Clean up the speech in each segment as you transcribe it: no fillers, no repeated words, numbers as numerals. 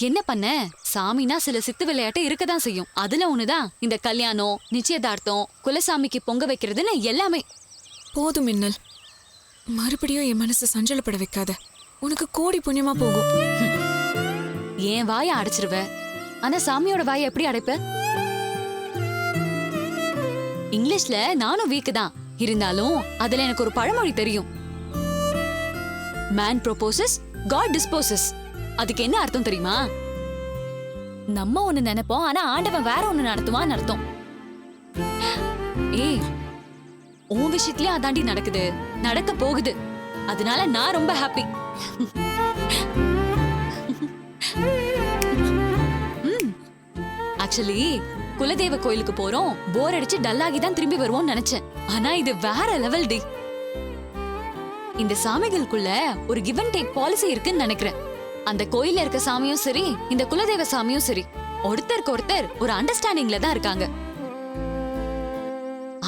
என்ன பண்ண? சாமினா சில சித்து விளையாட்டு இருக்கதான் செய்யும். அதுல ஒண்ணுதான் இந்த கல்யாணம், நிச்சயதார்த்தம், குலசாமிக்கு பொங்க வைக்கிறதுன்னு எல்லாமே. போதும் மின்னல், மறுபடியும் என் மனசை சஞ்சலப்பட வைக்காத. உனக்கு கோடி புண்ணியமா போகும். என் வாயை அடைச்சிருவ, ஆனா சாமியோட வாயை எப்படி அடைப்ப? இங்கிலீஷ்ல நானும் வீக்கு தான், இருந்தாலும் அதுல எனக்கு ஒரு பழமொழி தெரியும். Man proposes, God disposes. அதுக்கு என்ன அர்த்தம் தெரியுமா? நம்ம ஒண்ணு நினைப்போம், ஆனா ஆண்டவன் வேற ஒண்ணு நடத்துவான்னு அர்த்தம். ஏய், உன் விஷயத்துலயும் அதாண்டி நடக்குது, நடக்க போகுது. அதனால நான் ரொம்ப ஹாப்பி. ஆக்சுவலி குலதெய்வ கோயிலுக்கு போறோம், போர் அடிச்சு டல்லாகி தான் திரும்பி வருவோம்னு நினைச்சேன். ஆனா இது வேற லெவல் டி. இந்த சாமிகளுக்குள்ள ஒரு கிவ் அண்ட் டேக் பாலிசி இருக்குன்னு நினைக்கிறேன். அந்த கோயில்ல இருக்க சாமியும் சரி, இந்த குலதெய்வ சாமியும் சரி, ஒருத்தருக்கு ஒருத்தர் ஒரு அண்டர்ஸ்டாண்டிங்ல தான் இருக்காங்க.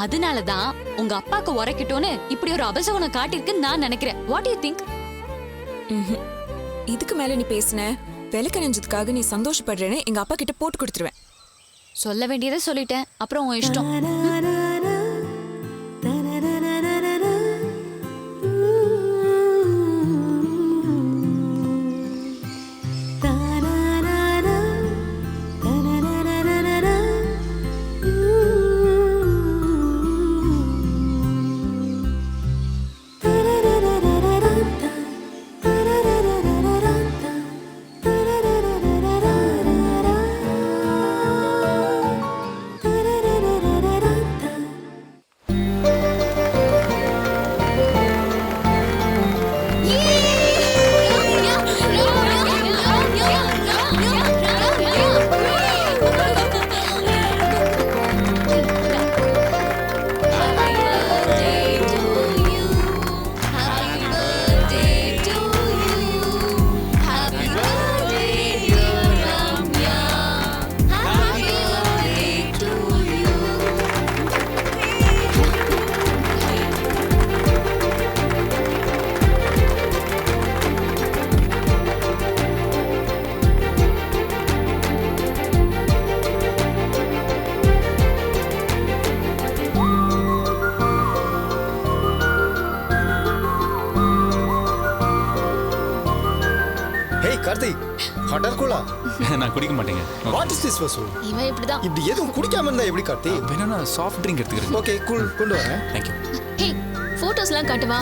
அதனாலதான் உங்க அப்பாக்கு உரைக்கட்டும்னு இப்படி ஒரு அபசகுணம் காட்டிருக்குன்னு நான் நினைக்கிறேன். What you think? இதுக்கு மேல நீ பேசின விளக்க நெஞ்சதுக்காக நீ சந்தோஷப்படுறேன்னு எங்க அப்பா கிட்ட போட்டு கொடுத்துருவேன். சொல்ல வேண்டியதை சொல்லிட்டேன், அப்புறம் உன் இஷ்டம். நான் குடிக்க மாட்டேங்க. வாட் இஸ் திஸ் வசு? இவன் இப்படிதான். இப்படி எதுவும் குடிக்காம இருந்தா எப்படி கார்த்தி? வேணும்னா சாஃப்ட் ட்ரிங்க் எடுத்துக்கிறேன். ஓகே கூல், கொண்டு வரேன். Thank you. ஹே, போட்டோஸ்லாம் காட்டுவா.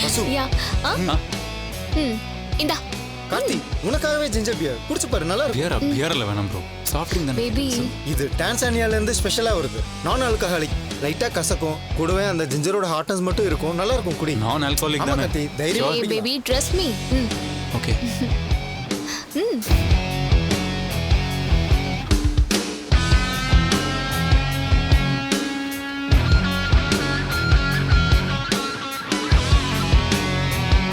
வசு, யா, இந்தா கார்த்தி உனக்காகவே ஜிஞ்சர் பியர் குடிச்சு பாரு, நல்லா இருக்கு. பியர்ல வேணாம் ப்ரோ, சாஃப்ட் ட்ரிங்க் தானே. பேபி, இது டான்சானியால இருந்து ஸ்பெஷலா வருது. நான் ஆல்கஹாலிக், லைட்டா கசக்கும், கூடவே அந்த ஜிஞ்சரோட ஹாட்னஸ் மட்டும் இருக்கும். நல்லா இருக்கும், குடி. நான் ஆல்கஹாலிக் ஆமா தானே. கார்த்தி, தைரியமா hey குடி. baby, trust me. ஓகே.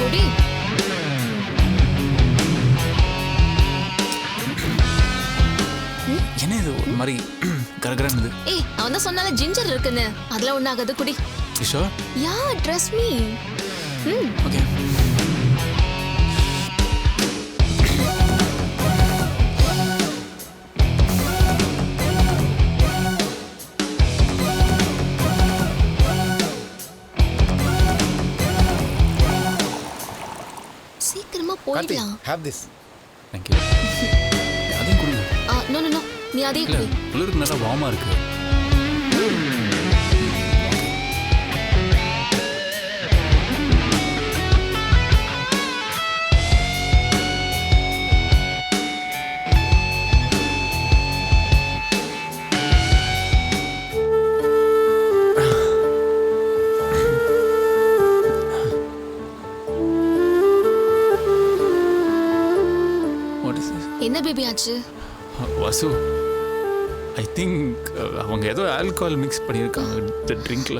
குடி. என்ன இது ஒரு மாதிரி கரகரன்னு? ஏய், அவன் தான் சொன்னால ஜிஞ்சர் இருக்குன்னு, அதெல்லாம் ஒண்ணாகாது, குடி. You sure? Yeah, trust me. Okay. சீக்கிரமா கார்த்தி, போயிடலாம். have this. Thank you. அதையும் குடி. நோ நோ நோ, நீ அதே இல்ல, குடி. குளிருக்கு நல்லா வார்மா இருக்கு. என்ன பேபி ஆச்சு? வாசு, ஐ திங்க் அவங்க ஏதோ ஆல்கஹால் மிக்ஸ் பண்ணியிருக்காங்க ட்ரிங்க்ல.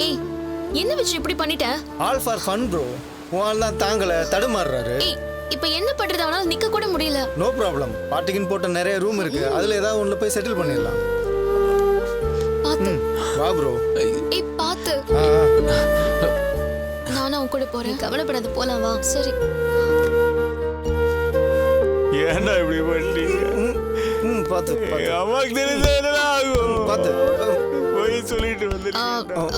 ஏய், என்ன வச்சு இப்படி பண்ணிட்ட? All for fun bro. உன் தான் தாங்கல, தடுமாறுறாரு. ஏய், இப்ப என்ன பண்றது? அவனால நிக்க கூட முடியல. No problem. பார்ட்டிக்குன்னு போட்ட நிறைய ரூம் இருக்கு, அதுல ஏதாவது ஒன்று போய் செட்டில் பண்ணிடலாம். பாத்து. வா ப்ரோ. ஏய் பாத்து. நானும் அவன் கூட போறேன். கவலைப்படாத, போலாம் வா. சரி. ஏன்டா இப்படி பண்ணீங்க? பார்த்து அம்மாக்கு தெரிஞ்சா என்னடா ஆகும்? பார்த்து போய் சொல்லிட்டு வந்து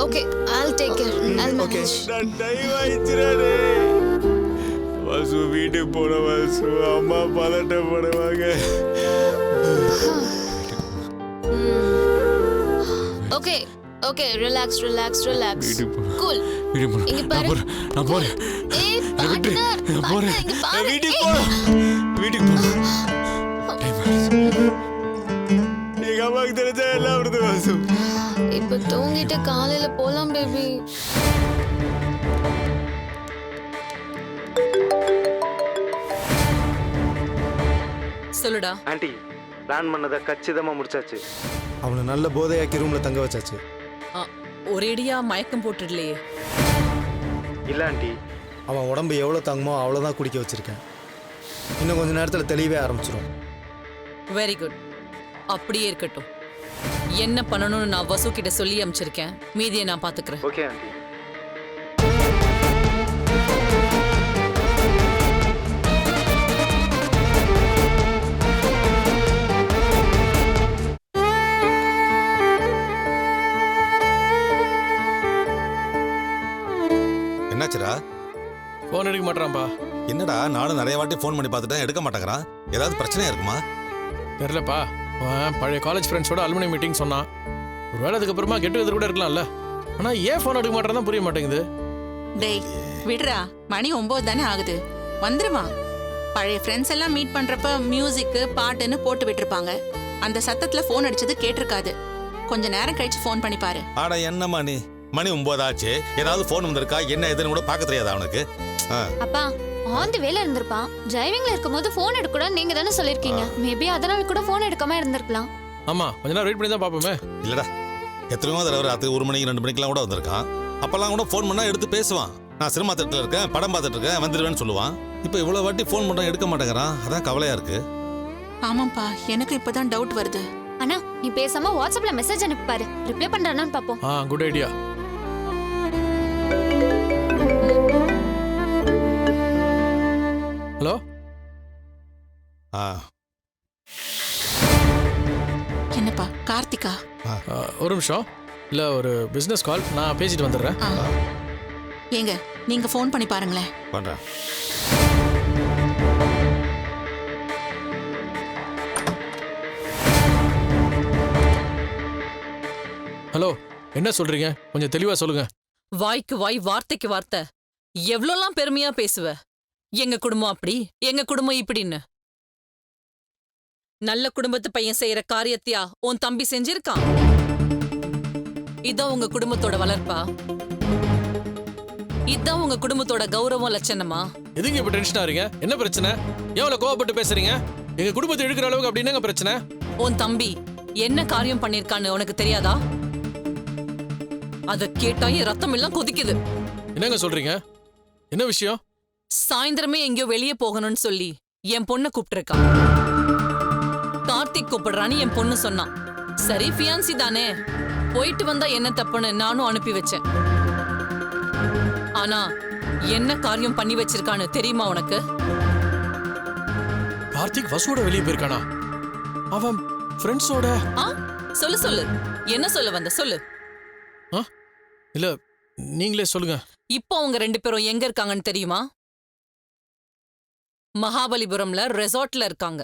okay, I'll take care. I'll manage. நான் டைம் ஆயிடுச்சுடே. வாசு வீட்டுக்கு போன வாசு, அம்மா பதட்டப்படுவாங்க. Okay okay, relax relax relax. Cool. வீட்டுக்கு போறேன். இங்க பாரு. நான் போறேன். ஏய் விட்டு பார்ட்னர், நான் போறேன். இங்க நான் பாரு. வீட்டுக்கு ஏய். போறேன். வீட்டுக்கு போறேன். டைம் ஆயிடுச்சு. எங்க அம்மாக்கு தெரிஞ்சா எல்லாம் வருது வாசு. இப்ப தூங்கிட்டு காலையில போலாம் பேபி. சொல்லுடா. ஆண்டி, பிளான் பண்ணதை கச்சிதமா முடிச்சாச்சு. அவனை நல்ல போதையாக்கி ரூம்ல தங்க வச்சாச்சு. ஒரேடியா மயக்கம் போட்டுடலையே. இல்ல ஆண்டி, அவன் உடம்பு எவ்வளோ தாங்குமோ அவ்வளோதான் குடிக்க வச்சிருக்கேன். இன்னும் கொஞ்ச நேரத்தில் தெளிவே ஆரம்பிச்சிடும். Very good. அப்படியே இருக்கட்டும். என்ன பண்ணணும்னு நான் வசு கிட்ட சொல்லி அனுப்பிச்சிருக்கேன். மீதியை நான் பாத்துக்கிறேன். Okay aunty. என்னாச்சுடா? ஃபோன் எடுக்க மாட்டான்ப்பா. என்னடா, நானும் நிறைய வாட்டி ஃபோன் பண்ணி பார்த்துட்டேன், எடுக்க மாட்டேங்கிறான். ஏதாவது பிரச்சனையா இருக்குமா? தெரிலப்பா. அவன் பழைய காலேஜ் ஃப்ரெண்ட்ஸோட அலுமினி மீட்டிங் சொன்னான். ஒருவேளை அதுக்கப்புறமா கெட்டு எதிர் கூட இருக்கலாம்ல. ஆனால் ஏன் ஃபோன் எடுக்க மாட்டான் தான் புரிய மாட்டேங்குது. டேய் விடுறா, மணி 9 தானே ஆகுது, வந்துருமா. பழைய ஃப்ரெண்ட்ஸ் எல்லாம் மீட் பண்றப்ப மியூசிக்கு பாட்டுன்னு போட்டு விட்டுருப்பாங்க. அந்த சத்தத்துல ஃபோன் அடிச்சது கேட்டிருக்காது. கொஞ்ச நேரம் கழிச்சு ஃபோன் பண்ணி பாரு. ஆடா என்னம்மா நீ, மணி 9 ஆச்சு, ஏதாவது ஃபோன் வந்திருக்கா என்ன எதுன்னு கூட பார்க்க தெரியாதா அவனுக்கு? அப்பா ஆன் தி வேல இருந்திருப்பான். டிரைவிங்ல இருக்கும்போது ஃபோன் எடுக்க கூட நீங்க தானே சொல்லிருக்கீங்க. மேபி அதனால கூட ஃபோன் எடுக்காம இருந்திருக்கலாம். ஆமா, கொஞ்ச நேரம் வெயிட் பண்ணி தான் பார்ப்போமே. இல்லடா, எத்தனையோ தடவை ராத்திரி 1 மணிக்கு 2 மணிக்கெல்லாம் கூட வந்திருக்கான். அப்பெல்லாம் கூட ஃபோன் பண்ணா எடுத்து பேசுவான். நான் சினிமா தேட்டர்ல இருக்கேன், படம் பார்த்துட்டு இருக்கேன், வந்துடுவேன்னு சொல்லுவான். இப்போ இவ்வளவு வாட்டி ஃபோன் பண்றான், எடுக்க மாட்டேங்கிறான். அதான் கவலையா இருக்கு. ஆமாப்பா, எனக்கு இப்பதான் டவுட் வருது. அண்ணா, நீ பேசாம வாட்ஸ்அப்ல மெசேஜ் அனுப்பி பாரு. ரிப்ளை பண்றானான்னு பாப்போம். Good idea. ஹலோ. என்னப்பா கார்த்திகா? ஒரு நிமிஷம். இல்லை, ஒரு பிஸ்னஸ் கால், நான் பேசிட்டு வந்துடுறேன். ஏங்க நீங்க ஃபோன் பண்ணி பாருங்களேன். பண்றேன். ஹலோ, என்ன சொல்றீங்க? கொஞ்சம் தெளிவா சொல்லுங்க. வாய்க்கு வாய், வார்த்தைக்கு வார்த்தை. எவ்வளோலாம் பெருமையா பேசுவ. எங்க குடும்பம் அப்படி, எங்க குடும்பம் இப்படின்னு. நல்ல குடும்பத்து பையன் செய்யற காரியத்தையா உன் தம்பி செஞ்சிருக்கான்? இதான் உங்க குடும்பத்தோட வளர்ப்பா? இதான் உங்க குடும்பத்தோட கௌரவம் லட்சணமா? எதுங்க இப்ப டென்ஷன் ஆறீங்க? என்ன பிரச்சனை? எவ்வளவு கோவப்பட்டு பேசுறீங்க? எங்க குடும்பத்தை எடுக்கிற அளவுக்கு அப்படி என்னங்க பிரச்சனை? உன் தம்பி என்ன காரியம் பண்ணிருக்கான்னு உனக்கு தெரியாதா? அத கேட்டா என் ரத்தம் எல்லாம் கொதிக்குது. என்னங்க சொல்றீங்க? என்ன விஷயம்? சாயந்தரமே எங்கேயோ வெளியே போகணும்னு சொல்லி என் பொண்ணை கூப்பிட்டுருக்கான். கார்த்திக் கூப்பிடுறான்னு என் பொண்ணு சொன்னான். சரி, ஃபியான்சி தானே, போயிட்டு வந்தா என்ன தப்புன்னு நானும் அனுப்பி வச்சேன். ஆனா என்ன காரியம் பண்ணி வச்சிருக்கான்னு தெரியுமா உனக்கு? கார்த்திக் வசுவோட வெளியே போயிருக்கானா? அவன் ஃப்ரெண்ட்ஸோட? சொல்லு சொல்லு, என்ன சொல்ல வந்த சொல்லு. இல்ல, நீங்களே சொல்லுங்க. இப்போ அவங்க 2 பேரும் எங்க இருக்காங்கன்னு தெரியுமா? மகாபலிபுரம்ல ரெசார்ட்ல இருக்காங்க.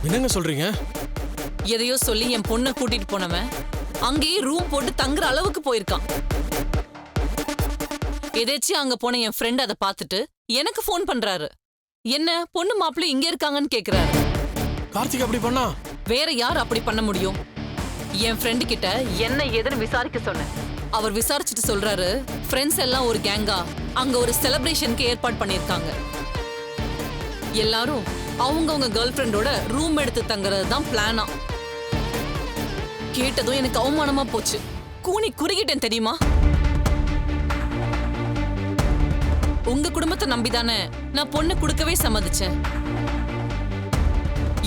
என்னங்க சொல்றீங்க? எதையோ சொல்லி என் பொண்ணை கூட்டிட்டு போனவன் அங்கேயே ரூம் போட்டு தங்குற அளவுக்கு போயிருக்கான். எதேச்சும் அங்க போன என் ஃப்ரெண்ட் அதை பார்த்துட்டு எனக்கு ஃபோன் பண்றாரு. என்ன பொண்ணு மாப்பிள்ளை இங்க இருக்காங்கன்னு கேக்குறாரு. கார்த்திக் அப்படி பண்ணா? வேற யார் அப்படி பண்ண முடியும்? என் ஃப்ரெண்டு கிட்ட என்ன ஏதுன்னு விசாரிக்க சொன்னேன். அவர் விசாரிச்சுட்டு சொல்றாரு, ஃப்ரெண்ட்ஸ் எல்லாம் ஒரு கேங்கா அங்க ஒரு செலிப்ரேஷனுக்கு ஏற்பாடு பண்ணிருக்காங்க. எல்லாரும் அவங்கவுங்க கேர்ள் ஃப்ரெண்டோட ரூம் எடுத்து தங்குறது தான் பிளானா. கேட்டதும் எனக்கு அவமானமா போச்சு. கூனி குறுகிட்டேன் தெரியுமா? உங்க குடும்பத்தை நம்பிதானே நான் பொண்ணு கொடுக்கவே சம்மதிச்சேன்.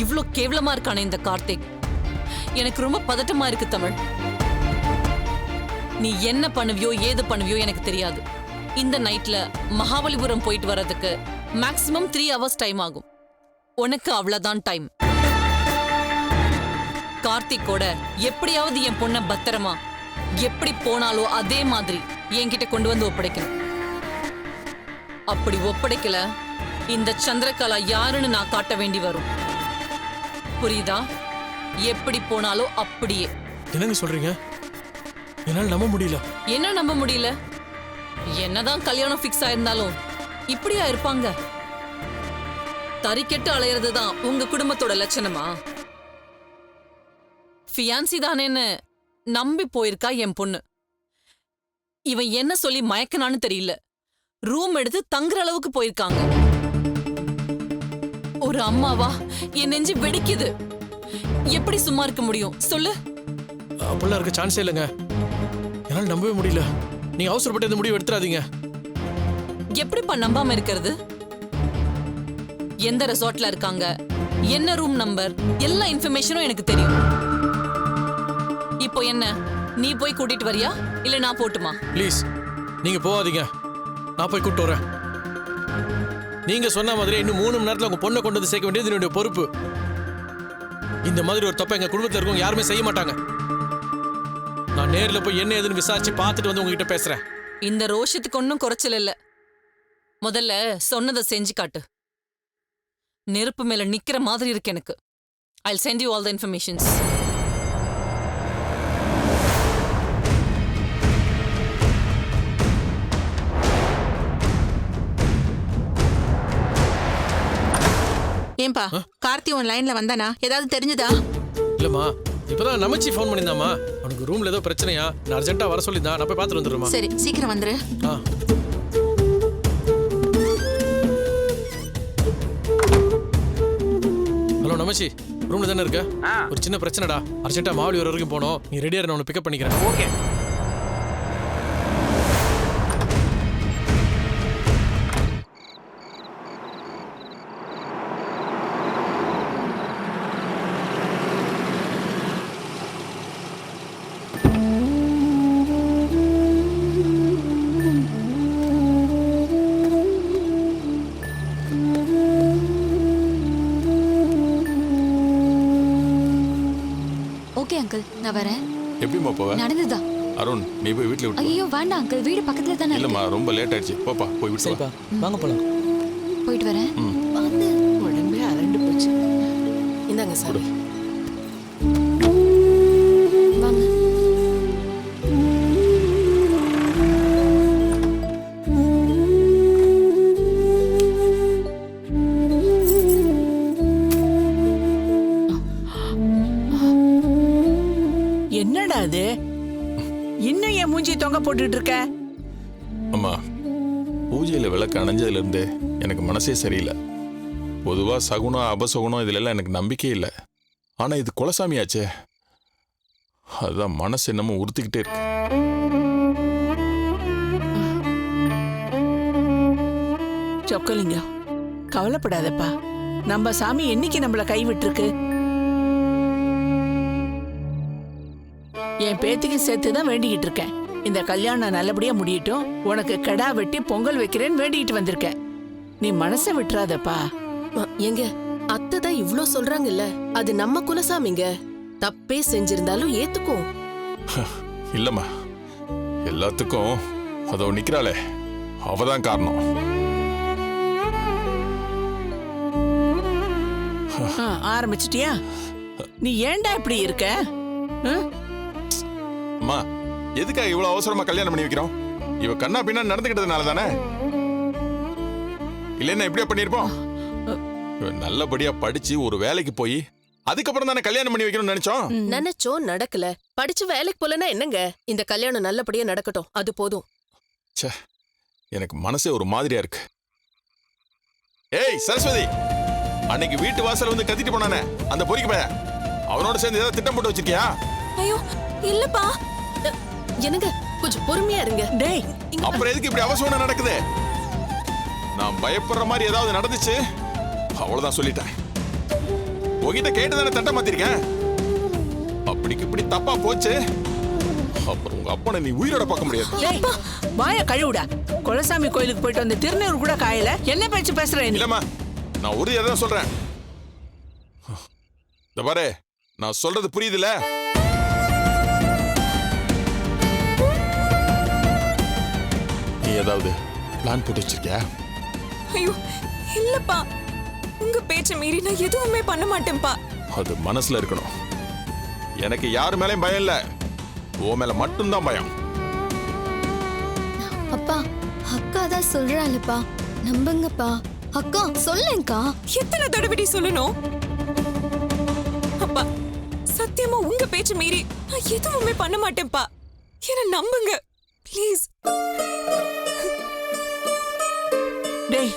இவ்ளோ கேவலமா இருக்கானே இந்த கார்த்திக். எனக்கு ரொம்ப பதட்டமா இருக்கு தமிழ். நீ என்ன பண்ணுவியோ ஏது பண்ணுவியோ எனக்கு தெரியாது. இந்த நைட்ல மகாபலிபுரம் போயிட்டு வர்றதுக்கு மேக்ஸிமம் 3 hours டைம் ஆகும். உனக்கு அவ்வளவுதான் டைம். கார்த்திக்கோட எப்படியாவது என் பொண்ண பத்திரமா எப்படி போனாலோ அதே மாதிரி என்கிட்ட கொண்டு வந்து ஒப்படைக்கணும். அப்படி ஒப்படைக்கல இந்த சந்திரகலா யாருன்னு நான் காட்ட வேண்டி வரும். புரியுதா? எப்படி போனாலோ அப்படியே. என்னங்க சொல்றீங்க? என்னால நம்ப முடியல. என்ன நம்ப முடியல? என்னதான் கல்யாணம் ஃபிக்ஸ் ஆயிருந்தாலும் இப்படியா இருப்பாங்க? தறிக்கெட்டு அலையறதுதான் உங்க குடும்பத்தோட லட்சணமா? ஃபியான்சி தானேன்னு நம்பி போயிருக்கா என் பொண்ணு. இவன் என்ன சொல்லி மயக்கனான்னு தெரியல. ரூம் எடுத்து தங்குற அளவுக்கு போயிருக்காங்க. ஒரு அம்மாவா என் நெஞ்சு வெடிக்குது. எப்படி சும்மா இருக்க முடியும் சொல்லு? அப்படிலாம் இருக்க சான்ஸே இல்லைங்க. என்னால நம்பவே முடியல. நீங்க அவசரப்பட்டு இந்த முடிவு எடுத்துறாதீங்க. எப்படிப்பா நம்பாம இருக்கிறது? எந்த ரெசார்ட்ல இருக்காங்க, என்ன ரூம் நம்பர், எல்லா இன்ஃபர்மேஷனும் எனக்கு தெரியும். இப்போ என்ன, நீ போய் கூட்டிட்டு வரியா இல்ல நான் போட்டுமா? ப்ளீஸ் நீங்க போகாதீங்க. நான் போய் கூப்பிட்டு வரேன். நீங்க சொன்ன மாதிரி இன்னும் 3 மணி நேரத்துல உங்க பொண்ணை கொண்டு வந்து சேர்க்க வேண்டியது என்னுடைய பொறுப்பு. இந்த மாதிரி ஒரு தப்பை எங்க குடும்பத்தில் இருக்கவங்க யாருமே செய்ய மாட்டாங்க. நான் நேர்ல போய் என்ன ஏதுன்னு விசாரிச்சு பார்த்துட்டு வந்து உங்ககிட்ட பேசுறேன். இந்த ரோஷத்துக்கு ஒன்னும் குறைச்சல் இல்ல. முதல்ல சொன்னதை செஞ்சு காட்டு. நெருப்பு மேல நிக்கிற மாதிரி இருக்கு எனக்கு. I'll send you all the informations. ஏன்பா கார்த்தி உன் லைன்ல வந்தானா? ஏதாவது தெரிஞ்சதா? இல்லம்மா, இப்பதான் நமச்சி ஃபோன் பண்ணியிருந்தாமா. அவனுக்கு ரூம்ல ஏதோ பிரச்சனையா, நான் அர்ஜென்ட்டா வர சொல்லியிருந்தா. நான் போய் பார்த்துட்டு வந்துடுறேம்மா. சரி சீக்கிரம் வந்துரு. ஹலோ நமச்சி, ரூம்ல தானே இருக்க? ஒரு சின்ன பிரச்சனைடா, அர்ஜென்ட்டா மாவலி வரைக்கும் போனோம். நீ ரெடியா இரு, நான் உன்னை பிக்கப் பண்ணிக்கிறேன். ஓகே. ஓகே அங்கிள், நான் வரேன். எப்படிமா போவ? நடந்துதா? அருண், நீ போய் வீட்டுல விட்டு. ஐயோ வேண்டாம் அங்கிள், வீடு பக்கத்துல தானே இருக்கு. இல்லம்மா, ரொம்ப லேட் ஆயிடுச்சு. போப்பா, போய் விட்டு வா. வாங்க போலாம். போயிட்டு வரேன். வந்து உடம்பே அரண்டு போச்சு. இந்தாங்க சார். வாங்க. என்னடா அது? இன்னும் என் மூஞ்சி தொங்க போட்டுட்டு இருக்க? அம்மா, பூஜையில விளக்கு அணைஞ்சதுல இருந்து எனக்கு மனசே சரியில்லை. பொதுவா சகுனம் அபசகுனம் இதுல எல்லாம் எனக்கு நம்பிக்கை இல்லை. ஆனா இது குலசாமியாச்சே, அதுதான் மனசு என்னமோ உறுத்திக்கிட்டே இருக்கு. சொக்கலிங்கம், கவலைப்படாதப்பா. நம்ம சாமி என்னைக்கு நம்மள கைவிட்டு இருக்கு? என் பேத்திக்கு சேர்த்துதான் வேண்டிக்கிட்டு இருக்கேன். இந்த கல்யாணம் நல்லபடியா முடியட்டும், உனக்கு கடா வெட்டி பொங்கல் வைக்கிறேன்னு வேண்டிக்கிட்டு வந்திருக்கேன். நீ மனசை விட்டுறாதப்பா. எங்க அத்தை தான் இவ்ளோ சொல்றாங்கல்ல, அது நம்ம குலசாமிங்க. தப்பே செஞ்சிருந்தாலும் ஏத்துக்கும். இல்லம்மா, எல்லாத்துக்கும் அதோ நிக்கிறாளே, அவதான் காரணம். ஆரம்பிச்சிட்டியா? நீ ஏன்டா இப்படி இருக்க? அம்மா, எதுக்காக இவ்வளவு அவசரமா கல்யாணம் பண்ணி வைக்கிறோம்? இவ கண்ணா பின்னா நடந்துக்கிட்டதுனால தானே. இல்லைன்னா எப்படியா பண்ணிருப்போம்? நல்லபடியா படிச்சு ஒரு வேலைக்கு போய் அதுக்கப்புறம் தானே கல்யாணம் பண்ணி வைக்கணும்னு நினைச்சோம். நினைச்சோம், நடக்கல. படிச்சு வேலைக்கு போலனா என்னங்க? இந்த கல்யாணம் நல்லபடியா நடக்கட்டும், அது போதும். ச்சே, எனக்கு மனசே ஒரு மாதிரியா இருக்கு. ஏய் சரஸ்வதி, அன்னைக்கு வீட்டு வாசல் வந்து கத்திட்டு போனானே அந்த பொறிக்கு பையன், அவனோட சேர்ந்து ஏதாவது திட்டம் போட்டு வச்சிருக்கியா? ஐயோ இல்லப்பா. என்னங்க கொஞ்சம் பொறுமையா இருங்க. டேய், அப்புறம் எதுக்கு இப்படி அவசரம் நடக்குது? நான் பயப்படுற மாதிரி ஏதாவது நடந்துச்சு அவ்வளவுதான் சொல்லிட்டேன். உங்ககிட்ட கேட்டுதானே தட்ட மாத்திருக்கேன். அப்படிக்கு இப்படி தப்பா போச்சு, அப்புறம் உங்க அப்பனை நீ உயிரோட பார்க்க முடியாது. வாய கழுவுடா. குலசாமி கோயிலுக்கு போயிட்டு வந்து திருநூறு கூட காயல, என்ன பேச்சு பேசுற? இல்லம்மா, நான் உறுதியா தான் சொல்றேன். இந்த பாரு, நான் சொல்றது புரியுதுல? நீ ஏதாவது பிளான் போட்டு வச்சிருக்கியா? ஐயோ இல்லப்பா, உங்க பேச்ச மீறி நான் எதுவுமே பண்ண மாட்டேன்ப்பா. அது மனசுல இருக்கணும். எனக்கு யாரு மேலயும் பயம் இல்ல, உன் மேல மட்டும்தான் பயம். அப்பா, அக்கா தான் சொல்றாளப்பா, நம்புங்கப்பா. அக்கா சொல்லுங்கக்கா. எத்தனை தடவை சொல்லணும்? அப்பா சத்தியமா உங்க பேச்ச மீறி நான் எதுவுமே பண்ண மாட்டேன்ப்பா. என்ன நம்புங்க ப்ளீஸ். டேய்,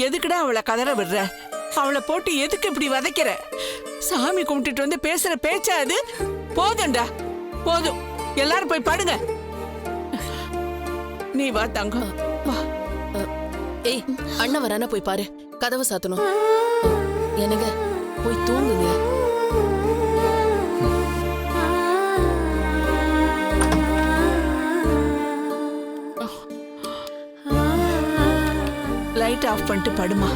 எதுக்குடா அவளை கதற விடுற? அவளை போட்டு எதுக்கு இப்படி வதைக்கிற? சாமி கும்பிட்டுட்டு வந்து பேசுற பேச்சா அது? போதும்டா, போதும். எல்லாரும் போய் படுங்க. நீ வா தங்கம், வா. ஏய், அண்ணன் வரானா போய் பாரு. கதவை சாத்தணும். என்னங்க, போய் தூங்குங்க. லைட் ஆஃப் பண்ணிட்டு படுமா.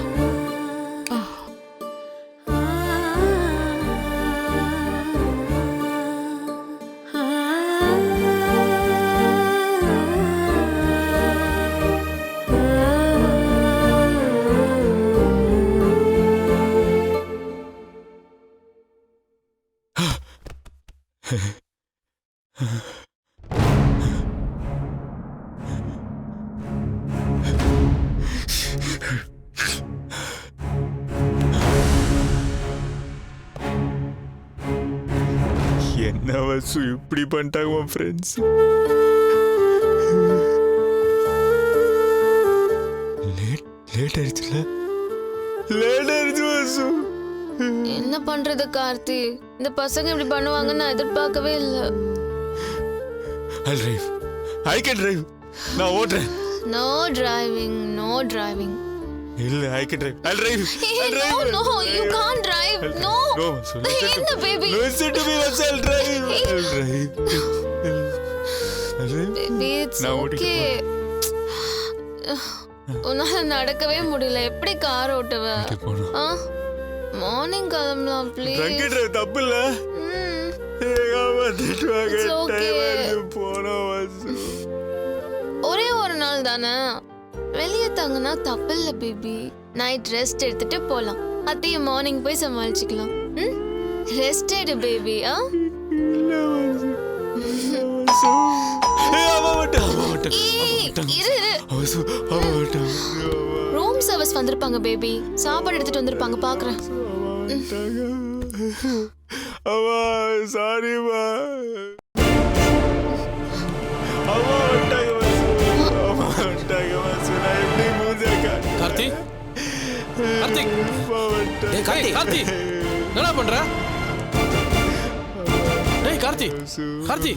என்ன வசு இப்படி பண்ணிட்டாங்க உன் ஃப்ரெண்ட்ஸ்? லேட் ஆயிடுச்சுல? லேட் ஆயிடுச்சு வசு. என்ன பண்றது கார்த்தி, இந்த பசங்க இப்படி பண்ணுவாங்கன்னு நான் எதிர்பார்க்கவே இல்லை. I'll drive. I can drive. நான் ஓட்றேன். No driving, no driving. இல்ல, I can drive. I'll drive. I'll drive. No, you can't drive. No. No, so என்ன baby? listen to me, I'll drive. I'll drive. Baby, it's நான் ஓட்டிட்டு okay. உன்னால நடக்கவே முடியல, எப்படி கார் ஓட்டுவ? மார்னிங் கிளம்பலாம் please. Trunk drive தப்பு இல்ல. ஒரே ஒரு நாள் தானே, வெளியே தங்கினா தப்பு இல்ல பேபி. நைட் ரெஸ்ட் எடுத்துட்டு போலாம், அத்தையும் மார்னிங் போய் சமாளிச்சுக்கலாம். ரெஸ்ட் எடு பேபி. ரூம் சர்வீஸ் வந்திருப்பாங்க பேபி, சாப்பாடு எடுத்துட்டு வந்திருப்பாங்க, பாக்குறேன். அம்மா சாரிமா. கார்த்தி, கார்த்திக், கார்த்தி, கார்த்தி, என்ன பண்ற? டேய் கார்த்தி, கார்த்தி,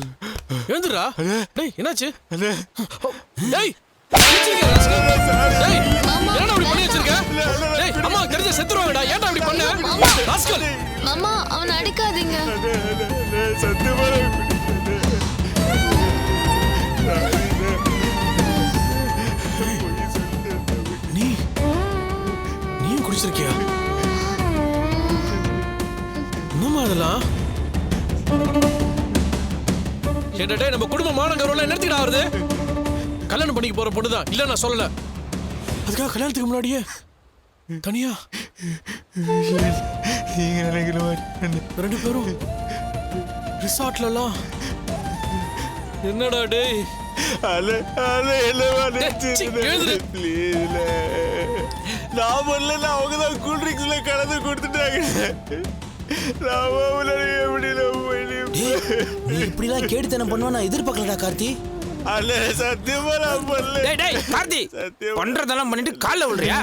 எழுந்துடா. டேய் என்னாச்சு? டேய் என்னடா அப்படி பண்ணி வச்சிருக்க? டேய் அம்மா தெரிஞ்ச செத்துருவாங்கடா, ஏன்டா அப்படி பண்ண? ராஸ்கல். மாமா, அவனை அடிக்காதீங்க. நீயும் குடிச்சிருக்கியா? என்னம்மா அதெல்லாம்? ஏடா நம்ம குடும்ப மான கௌரவம் என்னத்துக்குடா வருது? கல்யாணம் பண்ணிக்க போற பொண்ணுதான், இல்ல நான் சொல்லல. அதுக்காக கல்யாணத்துக்கு முன்னாடியே தனியா ரெண்டு பேரும் ரிசார்ட்லாம் என்னடா டேய்? அவங்கதான் கூல் ட்ரிங்க்ஸ்ல கலந்து கொடுத்துட்டாங்க. இப்படிலாம் கேட்டுத்தனம் பண்ணுவா நான் எதிர்பார்க்கலடா கார்த்தி. சத்தியமா நான் பண்ணல. கார்த்தி பண்றதெல்லாம் பண்ணிட்டு கால்ல விழுறியா?